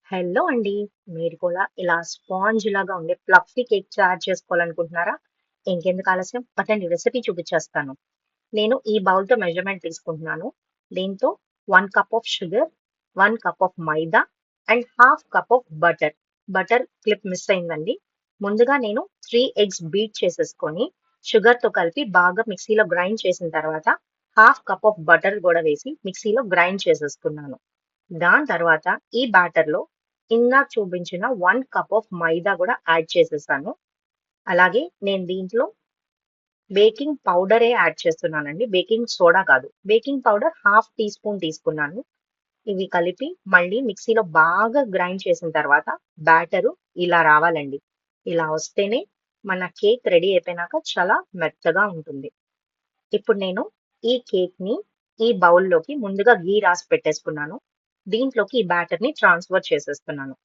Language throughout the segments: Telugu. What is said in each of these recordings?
హలో అండి. మీరు కూడా ఇలా స్పాంజ్ లాగా ఉండే ఫ్లఫీ కేక్ తయారు చేసుకోవాలనుకుంటున్నారా? ఇంకెందుకు ఆలస్యం? పదండి రెసిపీ చూపించేస్తాను. నేను ఈ బౌల్‌తో మెజర్‌మెంట్ తీసుకుంటున్నాను. దీంతో 1 cup of sugar, 1 cup of maida and half cup of butter. Butter clip miss అయిందండి. ముందుగా నేను 3 ఎగ్స్ బీట్ చేసేసుకొని షుగర్‌తో కలిపి బాగా మిక్సీలో గ్రైండ్ చేసిన తర్వాత హాఫ్ కప్ ఆఫ్ బటర్ కూడా వేసి మిక్సీలో గ్రైండ్ చేసేసుకున్నాను. దాని తర్వాత ఈ బ్యాటర్‌లో ఇందాక చూపించిన 1 కప్ ఆఫ్ మైదా కూడా యాడ్ చేసేసాను. అలాగే నేను దీంట్లో బేకింగ్ పౌడరే యాడ్ చేస్తున్నానండి. బేకింగ్ సోడా కాదు. Baking powder half teaspoon తీసుకున్నాను. ఇవి కలిపి మళ్ళీ మిక్సీలో బాగా గ్రైండ్ చేసిన తర్వాత బ్యాటరు ఇలా రావాలండి. ఇలా వస్తేనే మన కేక్ రెడీ అయిపోయినాక చాలా మెత్తగా ఉంటుంది. ఇప్పుడు నేను ఈ కేక్‌ని ఈ బౌల్‌లోకి ముందుగా ఘీ రాసి పెట్టేసుకున్నాను. దీంట్లోకి ఈ బ్యాటర్‌ని ట్రాన్స్‌ఫర్ చేసేస్తున్నాను.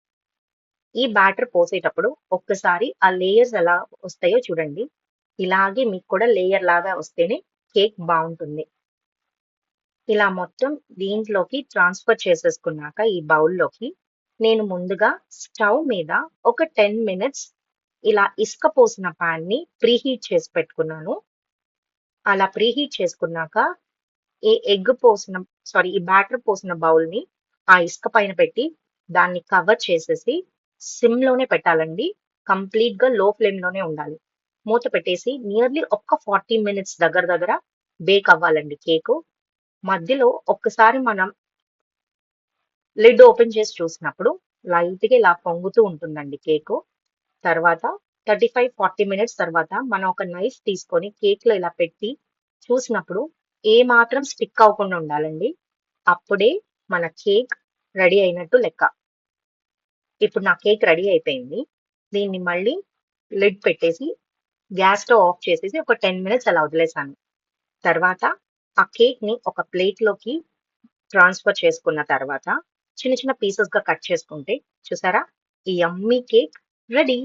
ఈ బ్యాటర్ పోసేటప్పుడు ఒక్కసారి ఆ లేయర్స్ ఎలా వస్తాయో చూడండి. ఇలాగే మీకు కూడా లేయర్ లాగా వస్తేనే కేక్ బావుంటుంది. ఇలా మొత్తం దీంట్లోకి ట్రాన్స్‌ఫర్ చేసేసుకున్నాక ఈ బౌల్‌లోకి నేను ముందుగా స్టవ్ మీద ఒక 10 మినిట్స్ ఇలా ఇసుక పోసిన పాన్‌ని ప్రీహీట్ చేసి పెట్టుకున్నాను. అలా ప్రీహీట్ చేసుకున్నాక ఈ బ్యాటర్ పోసిన బౌల్‌ని ఆ ఇసుక పైన పెట్టి దాన్ని కవర్ చేసేసి సిమ్‌లోనే పెట్టాలండి. కంప్లీట్‌గా లో ఫ్లేమ్‌లోనే ఉండాలి. మూత పెట్టేసి నియర్లీ ఒక్క 40 మినిట్స్ దగ్గర దగ్గర బేక్ అవ్వాలండి కేకు. మధ్యలో ఒక్కసారి మనం లిడ్ ఓపెన్ చేసి చూసినప్పుడు లైట్‌గా ఇలా పొంగుతూ ఉంటుందండి కేకు. తర్వాత 35, 40 మినిట్స్ తర్వాత మనం ఒక నైఫ్ తీసుకొని కేక్‌లో ఇలా పెట్టి చూసినప్పుడు ఏమాత్రం స్టిక్ అవ్వకుండా ఉండాలండి. అప్పుడే మన కేక్ రెడీ అయినట్టు లెక్క. ఇప్పుడు నా కేక్ రెడీ అయిపోయింది. దీన్ని మళ్ళీ లిడ్ పెట్టేసి గ్యాస్ స్టవ్ ఆఫ్ చేసేసి ఒక 10 మినిట్స్ అలా వదిలేసాను. తర్వాత ఆ కేక్‌ని ఒక ప్లేట్‌లోకి ట్రాన్స్‌ఫర్ చేసుకున్న తర్వాత చిన్న చిన్న పీసెస్‌గా కట్ చేసుకుంటే చూసారా? ఈ యమ్మీ కేక్ రెడీ.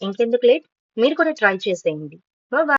ఇంకెందుకు లేట్? మీరు కూడా ట్రై చేసేయండి. Bye bye.